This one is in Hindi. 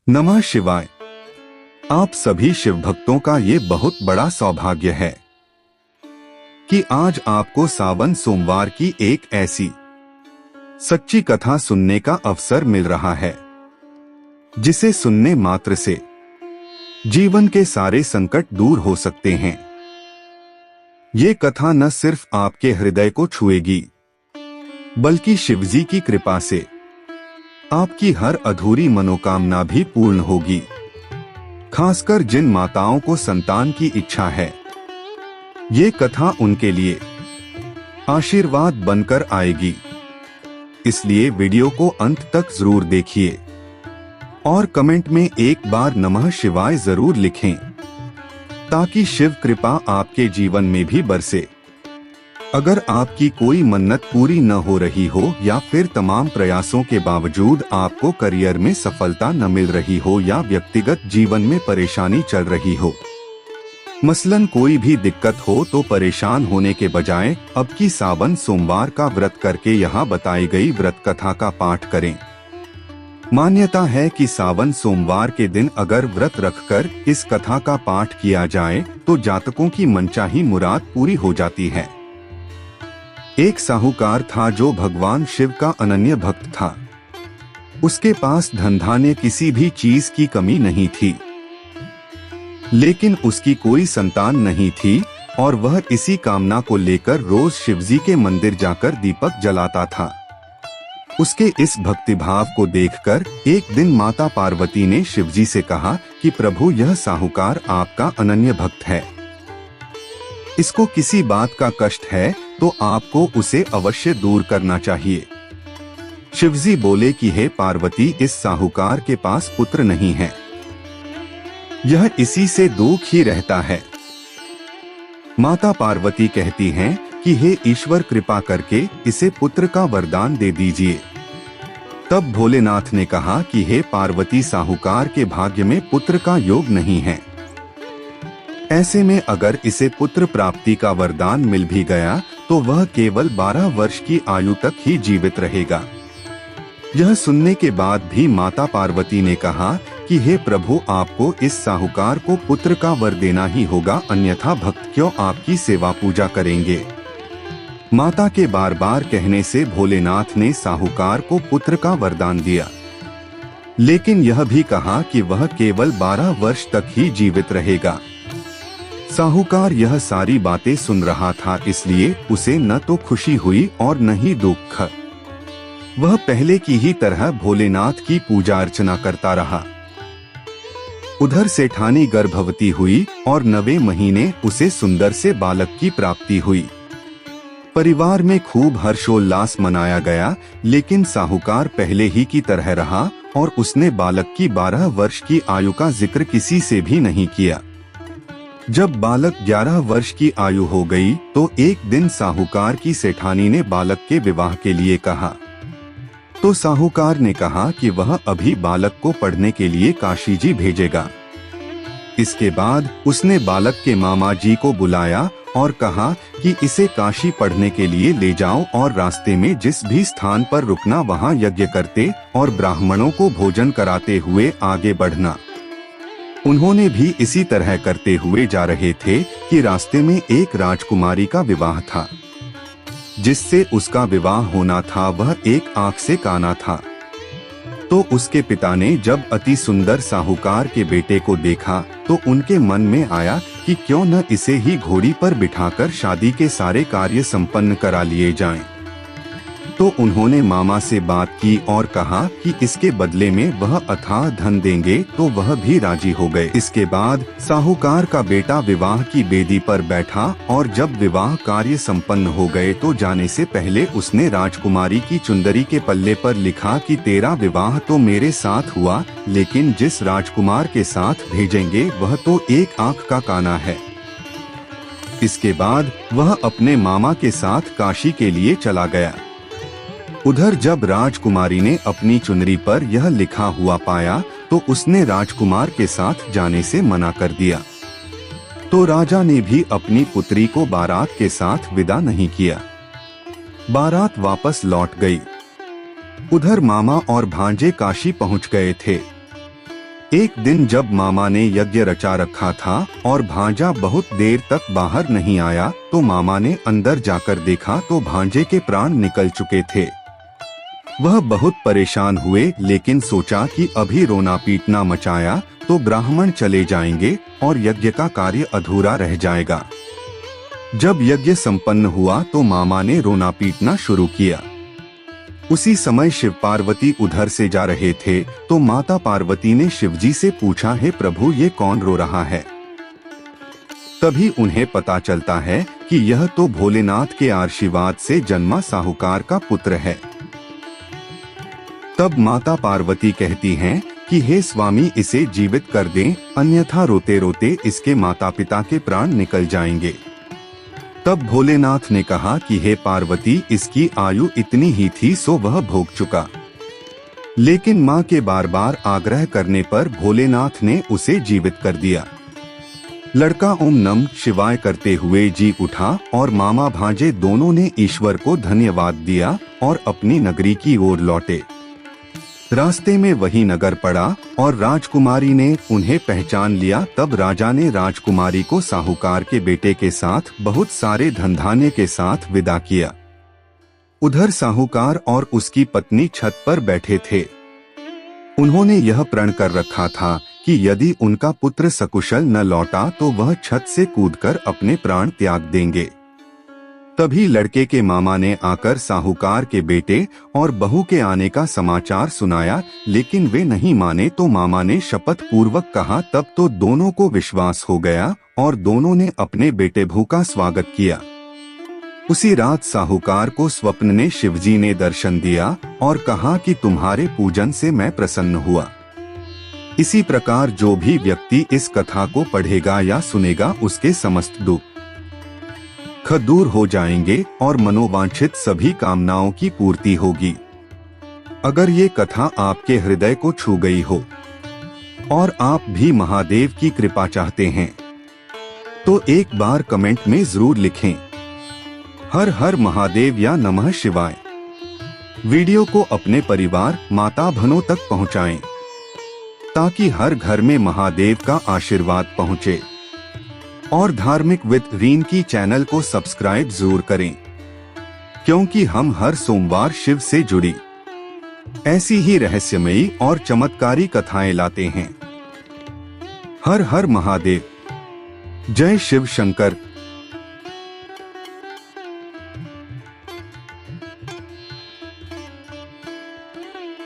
नमः शिवाय। आप सभी शिव भक्तों का ये बहुत बड़ा सौभाग्य है कि आज आपको सावन सोमवार की एक ऐसी सच्ची कथा सुनने का अवसर मिल रहा है जिसे सुनने मात्र से जीवन के सारे संकट दूर हो सकते हैं। ये कथा न सिर्फ आपके हृदय को छुएगी बल्कि शिवजी की कृपा से आपकी हर अधूरी मनोकामना भी पूर्ण होगी। खासकर जिन माताओं को संतान की इच्छा है, ये कथा उनके लिए आशीर्वाद बनकर आएगी। इसलिए वीडियो को अंत तक जरूर देखिए और कमेंट में एक बार नमः शिवाय जरूर लिखें ताकि शिव कृपा आपके जीवन में भी बरसे। अगर आपकी कोई मन्नत पूरी न हो रही हो या फिर तमाम प्रयासों के बावजूद आपको करियर में सफलता न मिल रही हो या व्यक्तिगत जीवन में परेशानी चल रही हो, मसलन कोई भी दिक्कत हो, तो परेशान होने के बजाय अब की सावन सोमवार का व्रत करके यहाँ बताई गई व्रत कथा का पाठ करें। मान्यता है कि सावन सोमवार के दिन अगर व्रत रखकर इस कथा का पाठ किया जाए तो जातकों की मनचाही मुराद पूरी हो जाती है। एक साहूकार था जो भगवान शिव का अनन्य भक्त था। उसके पास धन-धान्य किसी भी चीज की कमी नहीं थी, लेकिन उसकी कोई संतान नहीं थी और वह इसी कामना को लेकर रोज शिवजी के मंदिर जाकर दीपक जलाता था। उसके इस भक्तिभाव को देखकर एक दिन माता पार्वती ने शिवजी से कहा कि प्रभु, यह साहूकार आपका अनन्य भक्त है, इसको किसी बात का कष्ट है तो आपको उसे अवश्य दूर करना चाहिए। शिवजी बोले कि हे पार्वती, इस साहूकार के पास पुत्र नहीं है, यह इसी से दुख ही रहता है। माता पार्वती कहती हैं कि हे ईश्वर, कृपा करके इसे पुत्र का वरदान दे दीजिए। तब भोलेनाथ ने कहा कि हे पार्वती, साहूकार के भाग्य में पुत्र का योग नहीं है। ऐसे में अगर इसे पुत्र प्राप्ति का वरदान मिल भी गया तो वह केवल 12 वर्ष की आयु तक ही जीवित रहेगा। यह सुनने के बाद भी माता पार्वती ने कहा कि हे प्रभु, आपको इस साहूकार को पुत्र का वर देना ही होगा, अन्यथा भक्त क्यों आपकी सेवा पूजा करेंगे। माता के बार बार कहने से भोलेनाथ ने साहूकार को पुत्र का वरदान दिया, लेकिन यह भी कहा कि वह केवल 12 वर्ष तक ही जीवित रहेगा। साहूकार यह सारी बातें सुन रहा था, इसलिए उसे न तो खुशी हुई और न ही दुख। वह पहले की ही तरह भोलेनाथ की पूजा अर्चना करता रहा। उधर सेठानी गर्भवती हुई और 9वें महीने उसे सुंदर से बालक की प्राप्ति हुई। परिवार में खूब हर्षोल्लास मनाया गया, लेकिन साहूकार पहले ही की तरह रहा और उसने बालक की 12 वर्ष की आयु का जिक्र किसी से भी नहीं किया। जब बालक 11 वर्ष की आयु हो गई तो एक दिन साहूकार की सेठानी ने बालक के विवाह के लिए कहा। तो साहूकार ने कहा कि वह अभी बालक को पढ़ने के लिए काशी जी भेजेगा। इसके बाद उसने बालक के मामा जी को बुलाया और कहा कि इसे काशी पढ़ने के लिए ले जाओ और रास्ते में जिस भी स्थान पर रुकना वहां यज्ञ करते और ब्राह्मणों को भोजन कराते हुए आगे बढ़ना। उन्होंने भी इसी तरह करते हुए जा रहे थे कि रास्ते में एक राजकुमारी का विवाह था। जिससे उसका विवाह होना था वह एक आंख से काना था। तो उसके पिता ने जब अति सुंदर साहूकार के बेटे को देखा तो उनके मन में आया कि क्यों न इसे ही घोड़ी पर बिठाकर शादी के सारे कार्य संपन्न करा लिए जाएं। तो उन्होंने मामा से बात की और कहा कि इसके बदले में वह अथाह धन देंगे, तो वह भी राजी हो गए। इसके बाद साहूकार का बेटा विवाह की बेदी पर बैठा और जब विवाह कार्य संपन्न हो गए तो जाने से पहले उसने राजकुमारी की चुंदरी के पल्ले पर लिखा कि तेरा विवाह तो मेरे साथ हुआ, लेकिन जिस राजकुमार के साथ भेजेंगे वह तो एक आंख का काना है। इसके बाद वह अपने मामा के साथ काशी के लिए चला गया। उधर जब राजकुमारी ने अपनी चुनरी पर यह लिखा हुआ पाया तो उसने राजकुमार के साथ जाने से मना कर दिया। तो राजा ने भी अपनी पुत्री को बारात के साथ विदा नहीं किया। बारात वापस लौट गई। उधर मामा और भांजे काशी पहुंच गए थे। एक दिन जब मामा ने यज्ञ रचा रखा था और भांजा बहुत देर तक बाहर नहीं आया, तो मामा ने अंदर जाकर देखा तो भांजे के प्राण निकल चुके थे। वह बहुत परेशान हुए, लेकिन सोचा कि अभी रोना पीटना मचाया तो ब्राह्मण चले जाएंगे और यज्ञ का कार्य अधूरा रह जाएगा। जब यज्ञ संपन्न हुआ तो मामा ने रोना पीटना शुरू किया। उसी समय शिव पार्वती उधर से जा रहे थे, तो माता पार्वती ने शिवजी से पूछा, हे प्रभु, ये कौन रो रहा है? तभी उन्हें पता चलता है कि यह तो भोलेनाथ के आशीर्वाद से जन्मा साहूकार का पुत्र है। तब माता पार्वती कहती हैं कि हे स्वामी, इसे जीवित कर दें, अन्यथा रोते रोते इसके माता पिता के प्राण निकल जाएंगे। तब भोलेनाथ ने कहा कि हे पार्वती, इसकी आयु इतनी ही थी सो वह भोग चुका। लेकिन मां के बार बार आग्रह करने पर भोलेनाथ ने उसे जीवित कर दिया। लड़का ओम नमः शिवाय करते हुए जी उठा और मामा भांजे दोनों ने ईश्वर को धन्यवाद दिया और अपनी नगरी की ओर लौटे। रास्ते में वही नगर पड़ा और राजकुमारी ने उन्हें पहचान लिया। तब राजा ने राजकुमारी को साहूकार के बेटे के साथ बहुत सारे धनधान्य के साथ विदा किया। उधर साहूकार और उसकी पत्नी छत पर बैठे थे। उन्होंने यह प्रण कर रखा था कि यदि उनका पुत्र सकुशल न लौटा तो वह छत से कूदकर अपने प्राण त्याग देंगे। तभी लड़के के मामा ने आकर साहूकार के बेटे और बहू के आने का समाचार सुनाया, लेकिन वे नहीं माने तो मामा ने शपथ पूर्वक कहा। तब तो दोनों को विश्वास हो गया और दोनों ने अपने बेटे बहू का स्वागत किया। उसी रात साहूकार को स्वप्न में शिवजी ने दर्शन दिया और कहा कि तुम्हारे पूजन से मैं प्रसन्न हुआ। इसी प्रकार जो भी व्यक्ति इस कथा को पढ़ेगा या सुनेगा उसके समस्त दुख दूर हो जाएंगे और मनोवांछित सभी कामनाओं की पूर्ति होगी। अगर ये कथा आपके हृदय को छू गई हो और आप भी महादेव की कृपा चाहते हैं तो एक बार कमेंट में जरूर लिखें, हर हर महादेव या नमः शिवाय। वीडियो को अपने परिवार, माता बहनों तक पहुंचाएं ताकि हर घर में महादेव का आशीर्वाद पहुंचे। और धार्मिक विद रीन की चैनल को सब्सक्राइब जरूर करें, क्योंकि हम हर सोमवार शिव से जुड़ी ऐसी ही रहस्यमयी और चमत्कारी कथाएं लाते हैं। हर हर महादेव। जय शिव शंकर।